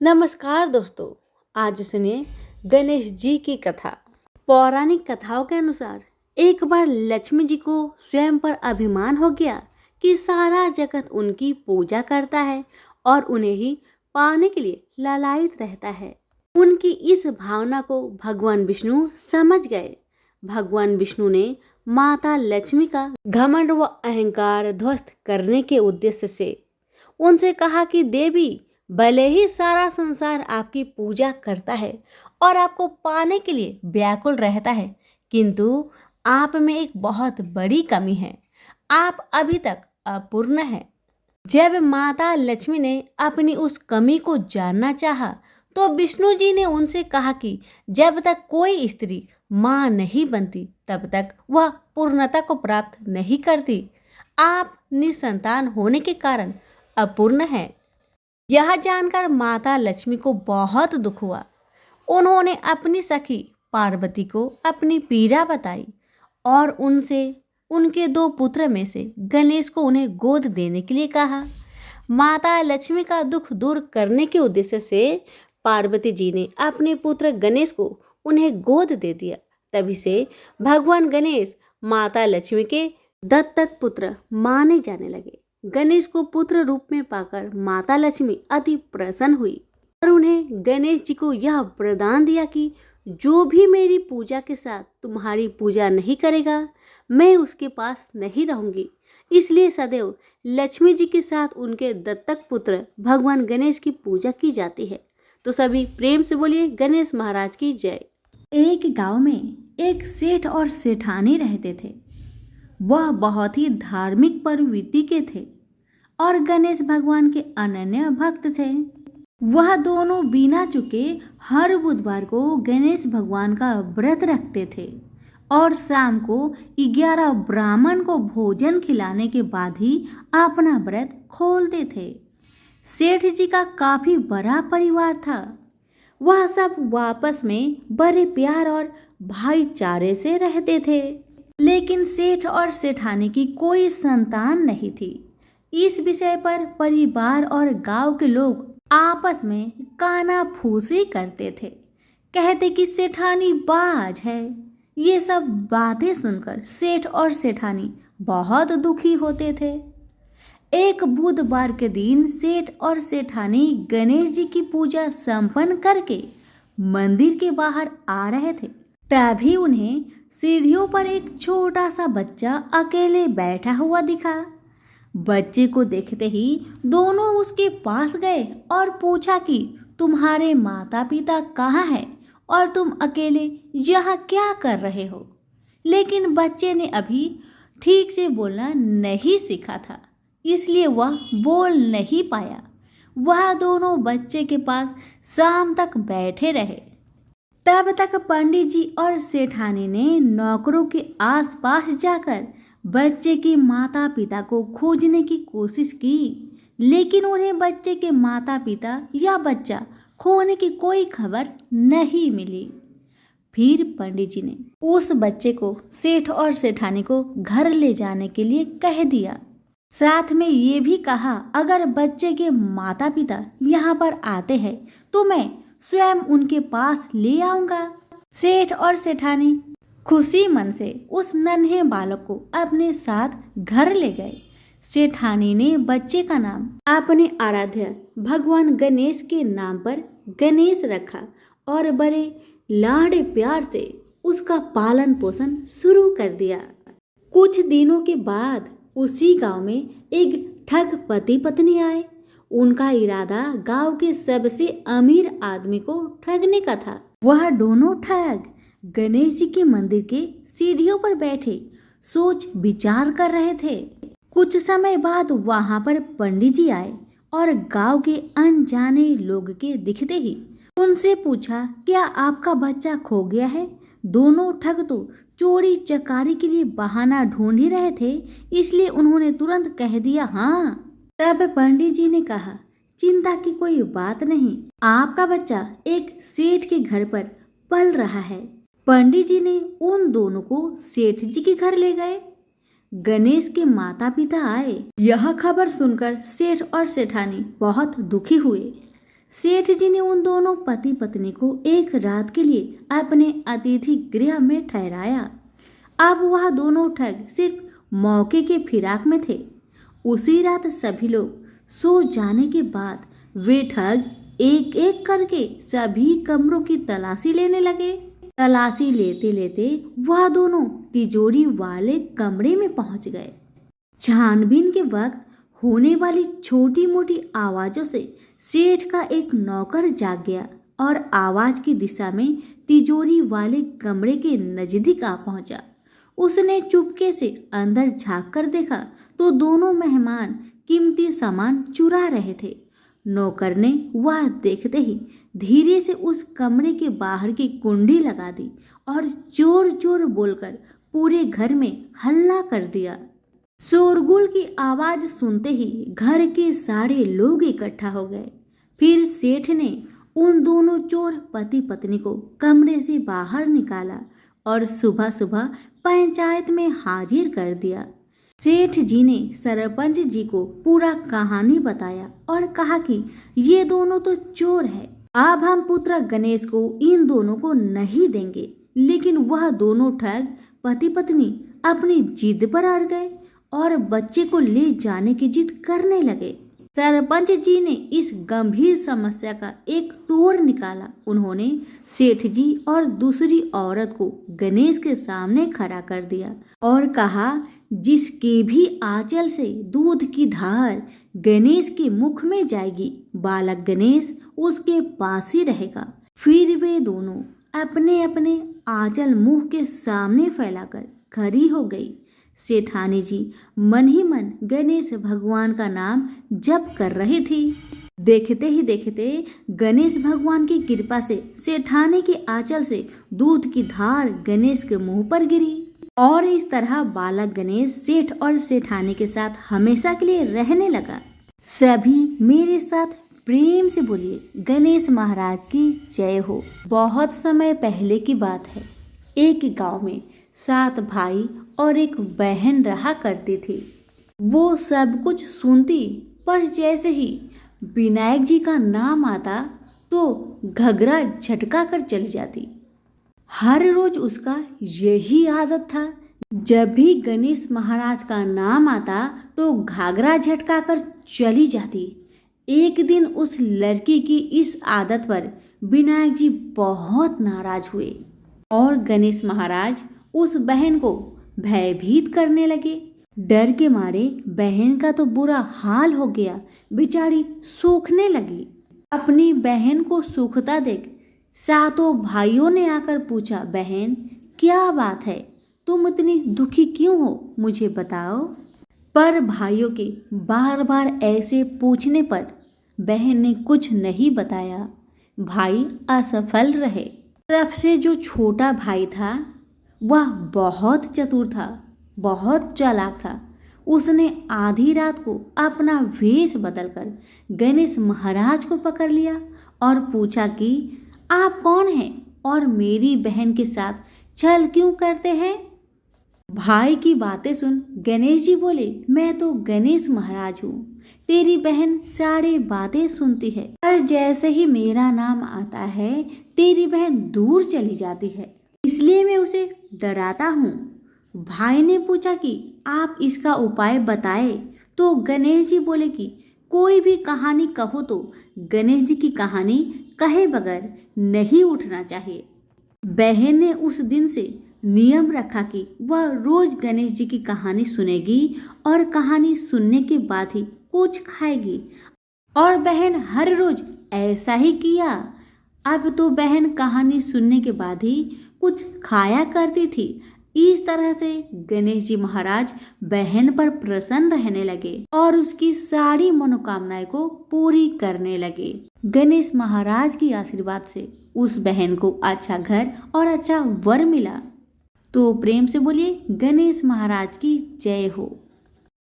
नमस्कार दोस्तों। आज सुनिए गणेश जी की कथा। पौराणिक कथाओं के अनुसार एक बार लक्ष्मी जी को स्वयं पर अभिमान हो गया कि सारा जगत उनकी पूजा करता है और उन्हें ही पाने के लिए लालायित रहता है। उनकी इस भावना को भगवान विष्णु समझ गए। भगवान विष्णु ने माता लक्ष्मी का घमंड व अहंकार ध्वस्त करने के उद्देश्य से उनसे कहा कि देवी, भले ही सारा संसार आपकी पूजा करता है और आपको पाने के लिए व्याकुल रहता है, किंतु आप में एक बहुत बड़ी कमी है। आप अभी तक अपूर्ण है। जब माता लक्ष्मी ने अपनी उस कमी को जानना चाहा, तो विष्णु जी ने उनसे कहा कि जब तक कोई स्त्री माँ नहीं बनती, तब तक वह पूर्णता को प्राप्त नहीं करती। आप निसंतान होने के कारण अपूर्ण है। यह जानकर माता लक्ष्मी को बहुत दुख हुआ। उन्होंने अपनी सखी पार्वती को अपनी पीड़ा बताई और उनसे उनके 2 पुत्र में से गणेश को उन्हें गोद देने के लिए कहा। माता लक्ष्मी का दुख दूर करने के उद्देश्य से पार्वती जी ने अपने पुत्र गणेश को उन्हें गोद दे दिया। तभी से भगवान गणेश माता लक्ष्मी के दत्तक पुत्र माने जाने लगे। गणेश को पुत्र रूप में पाकर माता लक्ष्मी अति प्रसन्न हुई और उन्हें गणेश जी को यह वरदान दिया कि जो भी मेरी पूजा के साथ तुम्हारी पूजा नहीं करेगा, मैं उसके पास नहीं रहूंगी। इसलिए सदैव लक्ष्मी जी के साथ उनके दत्तक पुत्र भगवान गणेश की पूजा की जाती है। तो सभी प्रेम से बोलिए गणेश महाराज की जय। एक गांव में एक सेठ और सेठानी रहते थे। वह बहुत ही धार्मिक प्रवृत्ति के थे और गणेश भगवान के अनन्य भक्त थे। वह दोनों बिना चुके हर बुधवार को गणेश भगवान का व्रत रखते थे और शाम को 11 ब्राह्मण को भोजन खिलाने के बाद ही अपना व्रत खोलते थे। सेठ जी का काफी बड़ा परिवार था। वह सब आपस में बड़े प्यार और भाईचारे से रहते थे। लेकिन सेठ और सेठानी की कोई संतान नहीं थी। इस विषय पर परिवार और गांव के लोग आपस में कानाफूसी करते थे। कहते कि सेठानी बाज है। ये सब बातें सुनकर सेठ और सेठानी बहुत दुखी होते थे। एक बुधवार के दिन सेठ और सेठानी गणेश जी की पूजा संपन्न करके मंदिर के बाहर आ रहे थे। तभी उन्हें सीढ़ियों पर एक छोटा सा बच्चा अकेले बैठा हुआ दिखा। बच्चे को देखते ही दोनों उसके पास गए और पूछा कि तुम्हारे माता पिता कहाँ हैं और तुम अकेले यहाँ क्या कर रहे हो। लेकिन बच्चे ने अभी ठीक से बोलना नहीं सीखा था, इसलिए वह बोल नहीं पाया। वह दोनों बच्चे के पास शाम तक बैठे रहे। तब तक पंडित जी और सेठानी ने नौकरों के आसपास जाकर बच्चे के माता पिता को खोजने की कोशिश की, लेकिन उन्हें बच्चे के माता पिता या बच्चा खोने की कोई खबर नहीं मिली। फिर पंडित जी ने उस बच्चे को सेठ और सेठानी को घर ले जाने के लिए कह दिया। साथ में ये भी कहा, अगर बच्चे के माता पिता यहाँ पर आते हैं तो मैं स्वयं उनके पास ले आऊंगा। सेठ और सेठानी खुशी मन से उस नन्हे बालक को अपने साथ घर ले गए। सेठानी ने बच्चे का नाम अपने आराध्य भगवान गणेश के नाम पर गणेश रखा और बड़े लाड़ प्यार से उसका पालन पोषण शुरू कर दिया। कुछ दिनों के बाद उसी गांव में एक ठग पति पत्नी आए। उनका इरादा गांव के सबसे अमीर आदमी को ठगने का था। वह दोनों ठग गणेश जी के मंदिर के सीढ़ियों पर बैठे सोच विचार कर रहे थे। कुछ समय बाद वहां पर पंडित जी आए और गांव के अनजाने लोग के दिखते ही उनसे पूछा, क्या आपका बच्चा खो गया है? दोनों ठग तो चोरी चकारी के लिए बहाना ढूंढ ही रहे थे, इसलिए उन्होंने तुरंत कह दिया हाँ। तब पंडित जी ने कहा, चिंता की कोई बात नहीं, आपका बच्चा एक सेठ के घर पर पल रहा है। पंडित जी ने उन दोनों को सेठ जी के घर ले गए। गणेश के माता पिता आए। यह खबर सुनकर सेठ और सेठानी बहुत दुखी हुए। सेठ जी ने उन दोनों पति पत्नी को एक रात के लिए अपने अतिथि गृह में ठहराया। अब वह दोनों ठग सिर्फ मौके के फिराक में थे। उसी रात सभी लोग सो जाने के बाद वे ठग एक एक करके सभी कमरों की तलाशी लेने लगे। तलाशी लेते लेते वह दोनों तिजोरी वाले कमरे में पहुंच गए। छानबीन के वक्त होने वाली छोटी मोटी आवाजों से सेठ का एक नौकर जाग गया और आवाज की दिशा में तिजोरी वाले कमरे के नजदीक आ पहुंचा। उसने चुपके से अंदर झांक कर देखा तो दोनों मेहमान कीमती सामान चुरा रहे थे। नौकर ने वह देखते ही धीरे से उस कमरे के बाहर की कुंडी लगा दी और जोर जोर बोलकर पूरे घर में हल्ला कर दिया। शोरगुल की आवाज सुनते ही घर के सारे लोग इकट्ठा हो गए। फिर सेठ ने उन दोनों चोर पति पत्नी को कमरे से बाहर निकाला और सुबह सुबह पंचायत में हाजिर कर दिया। सेठ जी ने सरपंच जी को पूरा कहानी बताया और कहा कि ये दोनों तो चोर है। अब हम पुत्र गणेश को इन दोनों को नहीं देंगे। लेकिन वह दोनों ठग पति पत्नी अपनी जिद पर अड़ गए और बच्चे को ले जाने की जिद करने लगे। सरपंच जी ने इस गंभीर समस्या का एक तोड़ निकाला। उन्होंने सेठ जी और दूसरी औरत को गणेश के सामने खड़ा कर दिया और कहा, जिसके भी आंचल से दूध की धार गणेश के मुख में जाएगी, बालक गणेश उसके पास ही रहेगा। फिर वे दोनों अपने अपने आंचल मुंह के सामने फैलाकर खड़ी हो गई। सेठानी जी मन ही मन गणेश भगवान का नाम जप कर रही थी। देखते ही देखते गणेश भगवान की कृपा से सेठानी के आंचल से दूध की धार गणेश के मुंह पर गिरी और इस तरह बालक गणेश सेठ और सेठानी के साथ हमेशा के लिए रहने लगा। सभी मेरे साथ प्रेम से बोलिए, गणेश महाराज की जय हो। बहुत समय पहले की बात है। एक गांव में 7 भाई और एक बहन रहा करती थी। वो सब कुछ सुनती, पर जैसे ही विनायक जी का नाम आता तो घगरा झटका कर चली जाती। हर रोज उसका यही आदत था। जब भी गणेश महाराज का नाम आता तो घाघरा झटका कर चली जाती। एक दिन उस लड़की की इस आदत पर विनायक जी बहुत नाराज हुए और गणेश महाराज उस बहन को भयभीत करने लगे। डर के मारे बहन का तो बुरा हाल हो गया, बेचारी सूखने लगी। अपनी बहन को सूखता देख 7 भाइयों ने आकर पूछा, बहन क्या बात है, तुम इतनी दुखी क्यों हो, मुझे बताओ। पर भाइयों के बार बार ऐसे पूछने पर बहन ने कुछ नहीं बताया। भाई असफल रहे। सबसे जो छोटा भाई था वह बहुत चतुर था, बहुत चालाक था। उसने आधी रात को अपना वेश बदलकर गणेश महाराज को पकड़ लिया और पूछा कि आप कौन हैं और मेरी बहन के साथ छल क्यों करते हैं। भाई की बातें सुन गणेश जी बोले, मैं तो गणेश महाराज हूँ। तेरी बहन सारी बातें सुनती है, पर जैसे ही मेरा नाम आता है तेरी बहन दूर चली जाती है, इसलिए मैं उसे डराता हूँ। भाई ने पूछा कि आप इसका उपाय बताए तो गणेश जी बोले कि कोई भी कहानी कहो तो गणेश जी की कहानी कहे बगैर नहीं उठना चाहिए। बहन ने उस दिन से नियम रखा कि वह रोज गणेश जी की कहानी सुनेगी और कहानी सुनने के बाद ही कुछ खाएगी और बहन हर रोज ऐसा ही किया। अब तो बहन कहानी सुनने के बाद ही कुछ खाया करती थी। इस तरह से गणेश जी महाराज बहन पर प्रसन्न रहने लगे और उसकी सारी मनोकामनाएं को पूरी करने लगे। गणेश महाराज की आशीर्वाद से उस बहन को अच्छा घर और अच्छा वर मिला। तो प्रेम से बोलिए, गणेश महाराज की जय हो।